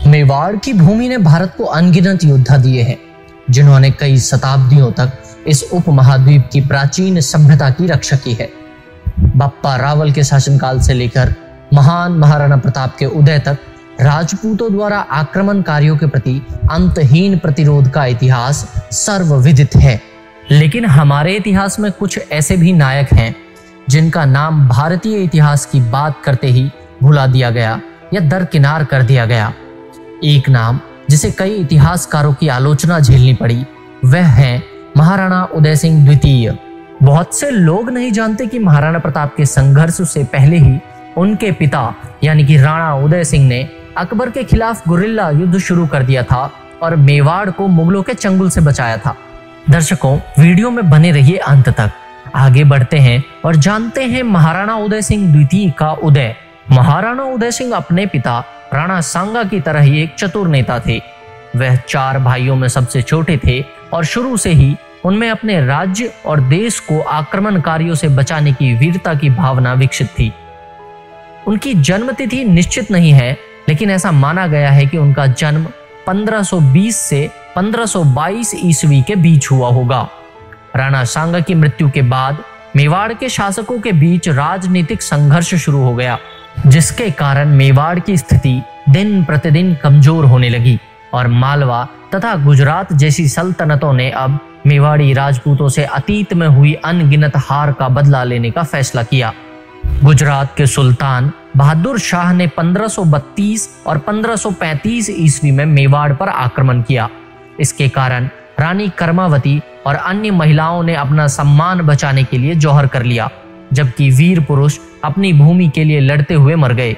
मेवाड़ की भूमि ने भारत को अनगिनत योद्धा दिए हैं, जिन्होंने कई शताब्दियों तक इस उपमहाद्वीप की प्राचीन सभ्यता की रक्षा की है। बप्पा रावल के शासनकाल से लेकर महान महाराणा प्रताप के उदय तक राजपूतों द्वारा आक्रमणकारियों के प्रति अंतहीन प्रतिरोध का इतिहास सर्वविदित है। लेकिन हमारे इतिहास में कुछ ऐसे भी नायक हैं जिनका नाम भारतीय इतिहास की बात करते ही भुला दिया गया या दरकिनार कर दिया गया। एक नाम जिसे कई इतिहासकारों की आलोचना झेलनी पड़ी, वह है महाराणा उदय सिंह द्वितीय। बहुत से लोग नहीं जानते कि महाराणा प्रताप के संघर्ष से पहले ही उनके पिता यानी कि राणा उदय सिंह ने अकबर के खिलाफ गुरिल्ला युद्ध शुरू कर दिया था और मेवाड़ को मुगलों के चंगुल से बचाया था। दर्शकों, वीडियो में बने रहिए अंत तक। आगे बढ़ते हैं और जानते हैं महाराणा उदय सिंह द्वितीय का उदय। महाराणा उदय सिंह अपने पिता राणा सांगा की तरह ही एक चतुर नेता थे। वह 4 भाइयों में सबसे छोटे थे और शुरू से ही उनमें अपने राज्य और देश को आक्रमणकारियों से बचाने की वीरता की भावना विकसित थी। उनकी जन्म तिथि निश्चित नहीं है, लेकिन ऐसा माना गया है कि उनका जन्म 1520 से 1522 ईस्वी के बीच हुआ होगा। राणा सांगा की मृत्यु के बाद मेवाड़ के शासकों के बीच राजनीतिक संघर्ष शुरू हो गया, जिसके कारण मेवाड़ की स्थिति दिन प्रतिदिन कमजोर होने लगी और मालवा तथा गुजरात जैसी सल्तनतों ने अब मेवाड़ी राजपूतों से अतीत में हुई अनगिनत हार का बदला लेने का फैसला किया। गुजरात के सुल्तान बहादुर शाह ने 1532 और 1535 ईस्वी में मेवाड़ पर आक्रमण किया। इसके कारण रानी कर्मावती और अन्य महिलाओं ने अपना सम्मान बचाने के लिए जौहर कर लिया, जबकि वीर पुरुष अपनी भूमि के लिए लड़ते हुए मर गए।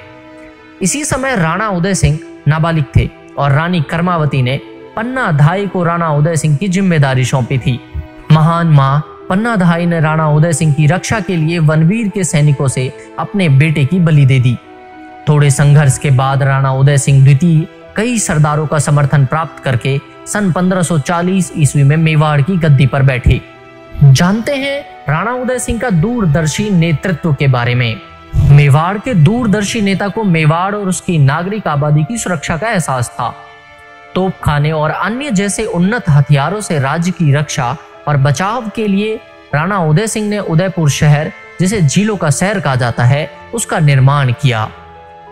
इसी समय राणा उदय सिंह नाबालिग थे और रानी कर्मावती ने पन्नाधाई को राणा उदय सिंह की जिम्मेदारी सौंपी थी। महान मां पन्नाधाई ने राणा उदय सिंह की रक्षा के लिए वनवीर के सैनिकों से अपने बेटे की बलि दे दी। थोड़े संघर्ष के बाद राणा उदय सिंह द्वितीय कई सरदारों का समर्थन प्राप्त करके सन 1540 ईस्वी में मेवाड़ की गद्दी पर बैठे। जानते हैं राणा उदय सिंह का दूरदर्शी नेतृत्व के बारे में। मेवाड़ के दूरदर्शी नेता को मेवाड़ और उसकी नागरिक आबादी की सुरक्षा का एहसास था। तोपखाने और अन्य जैसे उन्नत हथियारों से राज्य की रक्षा और बचाव के लिए राणा उदय सिंह ने उदयपुर शहर, जिसे झीलों का शहर कहा जाता है, उसका निर्माण किया।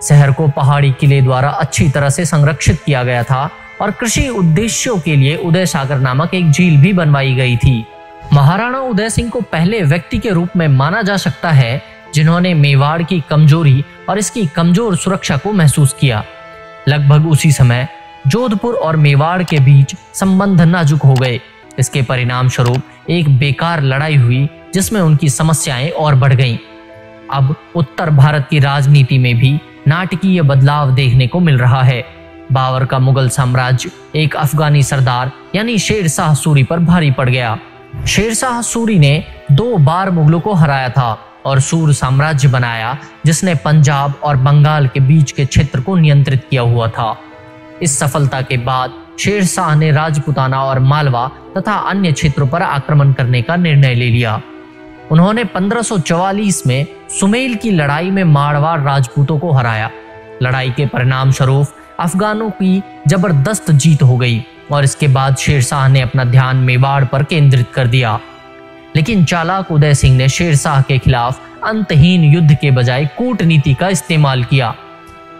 शहर को पहाड़ी किले द्वारा अच्छी तरह से संरक्षित किया गया था और कृषि उद्देश्यों के लिए उदय सागर नामक एक झील भी बनवाई गई थी। महाराणा उदय सिंह को पहले व्यक्ति के रूप में माना जा सकता है जिन्होंने मेवाड़ की कमजोरी और इसकी कमजोर सुरक्षा को महसूस किया। लगभग उसी समय जोधपुर और मेवाड़ के बीच संबंध नाजुक हो गए। इसके परिणाम स्वरूप एक बेकार लड़ाई हुई, जिसमें उनकी समस्याएं और बढ़ गईं। अब उत्तर भारत की राजनीति में भी नाटकीय बदलाव देखने को मिल रहा है। बाबर का मुगल साम्राज्य एक अफगानी सरदार यानी शेर शाह सूरी पर भारी पड़ गया। शेर शाह सूरी ने 2 बार मुगलों को हराया था और सूर साम्राज्य बनाया, जिसने पंजाब और बंगाल के बीच के क्षेत्र को नियंत्रित किया हुआ था। इस सफलता के बाद शेर शाह ने राजपुताना और मालवा तथा अन्य क्षेत्रों पर आक्रमण करने का निर्णय ले लिया। उन्होंने 1544 में सुमेल की लड़ाई में मारवाड़ राजपूतों को हराया। लड़ाई के परिणाम स्वरूप अफगानों की जबरदस्त जीत हो गई और इसके बाद शेर शाह ने अपना ध्यान मेवाड़ पर केंद्रित कर दिया। लेकिन चालाक उदय सिंह ने शेर शाह के खिलाफ अंतहीन युद्ध के बजाय कूटनीति का इस्तेमाल किया।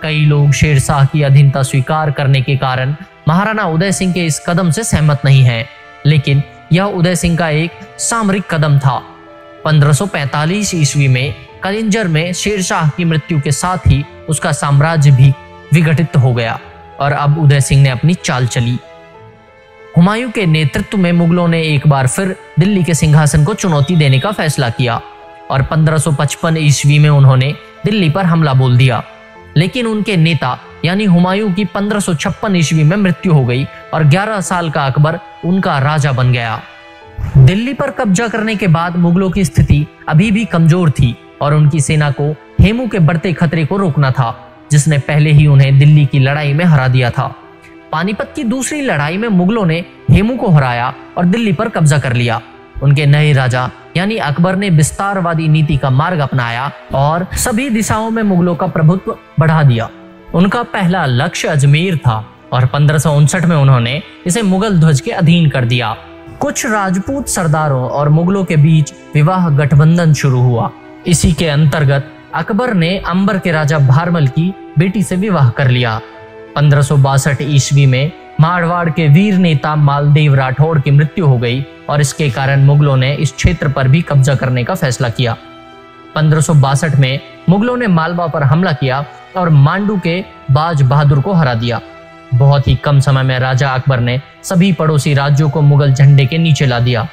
कई लोग शेर शाह की अधीनता स्वीकार करने के कारण महाराणा उदय सिंह के इस कदम से सहमत नहीं हैं, लेकिन यह उदय सिंह का एक सामरिक कदम था। 1545 ईस्वी में कलिंजर में शेर शाह की मृत्यु के साथ ही उसका साम्राज्य भी विघटित हो गया और अब उदय सिंह ने अपनी चाल चली। हुमायूं के नेतृत्व में मुगलों ने एक बार फिर दिल्ली के सिंहासन को चुनौती देने का फैसला किया और 1555 ईस्वी में उन्होंने दिल्ली पर हमला बोल दिया। लेकिन उनके नेता यानी हुमायूं की 1556 ईस्वी में मृत्यु हो गई और 11 साल का अकबर उनका राजा बन गया। दिल्ली पर कब्जा करने के बाद मुगलों की स्थिति अभी भी कमजोर थी और उनकी सेना को हेमू के बढ़ते खतरे को रोकना था, जिसने पहले ही उन्हें दिल्ली की लड़ाई में हरा दिया था। पानीपत की दूसरी लड़ाई में मुगलों ने हेमू को हराया और दिल्ली पर कब्जा कर लिया। उनके नए राजा यानी अकबर ने विस्तारवादी नीति का मार्ग अपनाया और सभी दिशाओं में मुगलों का प्रभुत्व बढ़ा दिया। उनका पहला लक्ष्य अजमेर था और 1559 में उन्होंने इसे मुगल ध्वज के अधीन कर दिया। कुछ राजपूत सरदारों और मुगलों के बीच विवाह गठबंधन शुरू हुआ। इसी के अंतर्गत अकबर ने अंबर के राजा भारमल की बेटी से विवाह कर लिया। 1562 ईस्वी में मारवाड़ के वीर नेता मालदेव राठौड़ की मृत्यु हो गई और इसके कारण मुगलों ने इस क्षेत्र पर भी कब्जा करने का फैसला किया। 1562 में मुगलों ने मालवा पर हमला किया और मांडू के बाज बहादुर को हरा दिया। बहुत ही कम समय में राजा अकबर ने सभी पड़ोसी राज्यों को मुगल झंडे के नीचे ला दिया।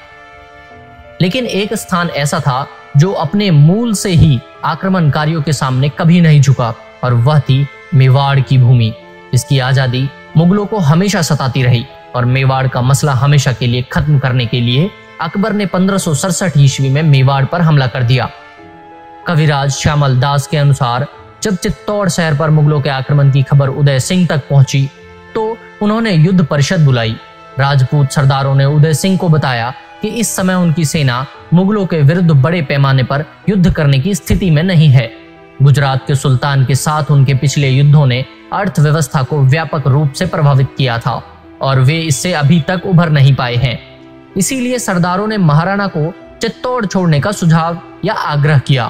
लेकिन एक स्थान ऐसा था जो अपने मूल से ही आक्रमणकारियों के सामने कभी नहीं झुका और वह थी मेवाड़ की भूमि। इसकी आजादी मुगलों को हमेशा सताती रही और मेवाड़ का मसला हमेशा के लिए खत्म करने के लिए अकबर ने 1567 ईस्वी में मेवाड़ पर हमला कर दिया। कविराज श्यामल दास के अनुसार जब चित्तौड़ शहर पर मुगलों के आक्रमण की खबर उदय सिंह तक पहुंची तो उन्होंने युद्ध परिषद बुलाई। राजपूत सरदारों ने उदय सिंह को बताया कि इस समय उनकी सेना मुगलों के विरुद्ध बड़े पैमाने पर युद्ध करने की स्थिति में नहीं है। गुजरात के सुल्तान के साथ उनके पिछले युद्धों ने अर्थव्यवस्था को व्यापक रूप से प्रभावित किया था और वे इससे अभी तक उभर नहीं पाए हैं। इसीलिए सरदारों ने महाराणा को चित्तौड़ छोड़ने का सुझाव या आग्रह किया।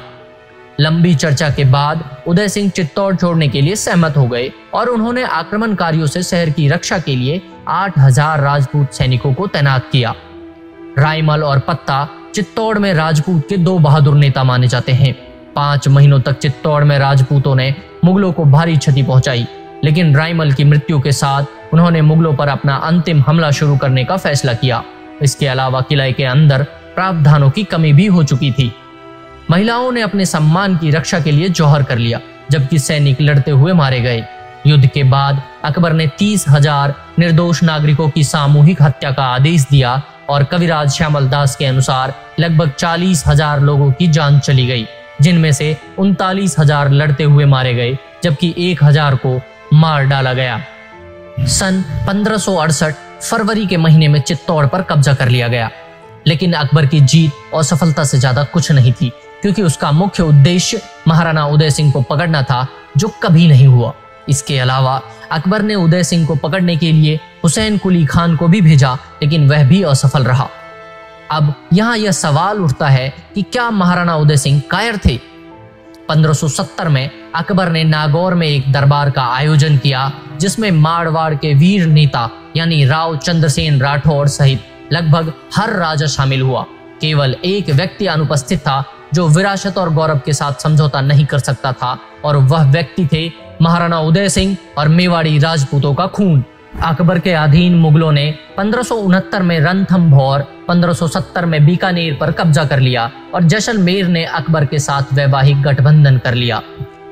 लंबी चर्चा के बाद उदय सिंह चित्तौड़ छोड़ने के लिए सहमत हो गए और उन्होंने आक्रमणकारियों से शहर की रक्षा के लिए 8000 राजपूत सैनिकों को तैनात किया। रायमल और पत्ता चित्तौड़ में राजपूत के 2 बहादुर नेता माने जाते हैं। 5 महीनों तक चित्तौड़ में राजपूतों ने मुगलों को भारी क्षति पहुंचाई, लेकिन रायमल की मृत्यु के साथ उन्होंने मुगलों पर अपना अंतिम हमला शुरू करने का फैसला किया। इसके अलावा किले के अंदर प्रावधानों की कमी भी हो चुकी थी। महिलाओं ने अपने सम्मान की रक्षा के लिए जौहर कर लिया, जबकि सैनिक लड़ते हुए मारे गए। युद्ध के बाद अकबर ने 30,000 निर्दोष नागरिकों की सामूहिक हत्या का आदेश दिया और कविराज श्यामल दास के अनुसार लगभग 40,000 लोगों की जान चली गई, जिनमें से 39,000 लड़ते हुए मारे गए, जबकि 1,000 को मार डाला गया। सन 1568 फरवरी के महीने में चित्तौड़ पर कब्जा कर लिया गया, लेकिन अकबर की जीत और सफलता से ज्यादा कुछ नहीं थी, क्योंकि उसका मुख्य उद्देश्य महाराणा उदय सिंह को पकड़ना था, जो कभी नहीं हुआ। इसके अलावा अकबर ने उदय सिंह को पकड़ने के लिए हुसैन कुली खान को भी भेजा, लेकिन वह भी असफल रहा। अब यहाँ यह सवाल उठता है कि क्या महाराणा उदय सिंह कायर थे? 1570 में अकबर ने नागौर में एक दरबार का आयोजन किया, जिसमें मारवाड़ के वीर नेता यानी राव चंद्रसेन राठौड़ सहित लगभग हर राजा शामिल हुआ। केवल एक व्यक्ति अनुपस्थित था जो विरासत और गौरव के साथ समझौता नहीं कर सकता था, और वह व्यक्ति थे महाराणा उदय सिंह और मेवाड़ी राजपूतों का खून। अकबर के अधीन मुगलों ने 1569 में रणथंभौर, 1570 में बीकानेर पर कब्जा कर लिया और जैसलमेर ने अकबर के साथ वैवाहिक गठबंधन कर लिया।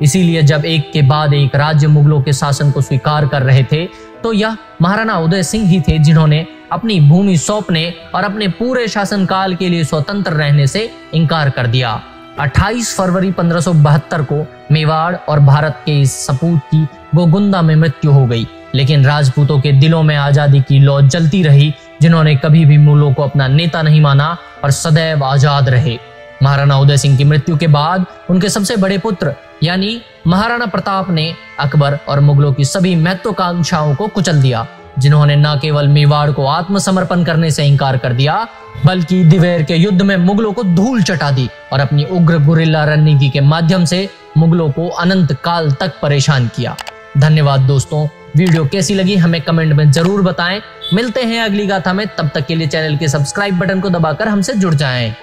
इसीलिए जब एक के बाद एक राज्य मुगलों के शासन को स्वीकार कर रहे थे, तो यह महाराणा उदय सिंह ही थे जिन्होंने अपनी भूमि सौंपने और अपने पूरे शासनकाल के लिए स्वतंत्र रहने से इनकार कर दिया। 28 फरवरी 1572 को मेवाड़ और भारत के इस सपूत की गोगुंदा में मृत्यु हो गई, लेकिन राजपूतों के दिलों में आजादी की लौ जलती रही, जिन्होंने कभी भी मुगलों को अपना नेता नहीं माना और सदैव आजाद रहे। महाराणा उदय सिंह की मृत्यु के बाद उनके सबसे बड़े पुत्र यानी महाराणा प्रताप ने अकबर और मुगलों की सभी महत्वाकांक्षाओं को कुचल दिया, जिन्होंने न केवल मेवाड़ को आत्मसमर्पण करने से इंकार कर दिया, बल्कि दिवेर के युद्ध में मुगलों को धूल चटा दी और अपनी उग्र गुरिल्ला रणनीति के माध्यम से मुगलों को अनंत काल तक परेशान किया। धन्यवाद दोस्तों, वीडियो कैसी लगी हमें कमेंट में जरूर बताएं। मिलते हैं अगली गाथा में, तब तक के लिए चैनल के सब्सक्राइब बटन को दबाकर हमसे जुड़ जाएं।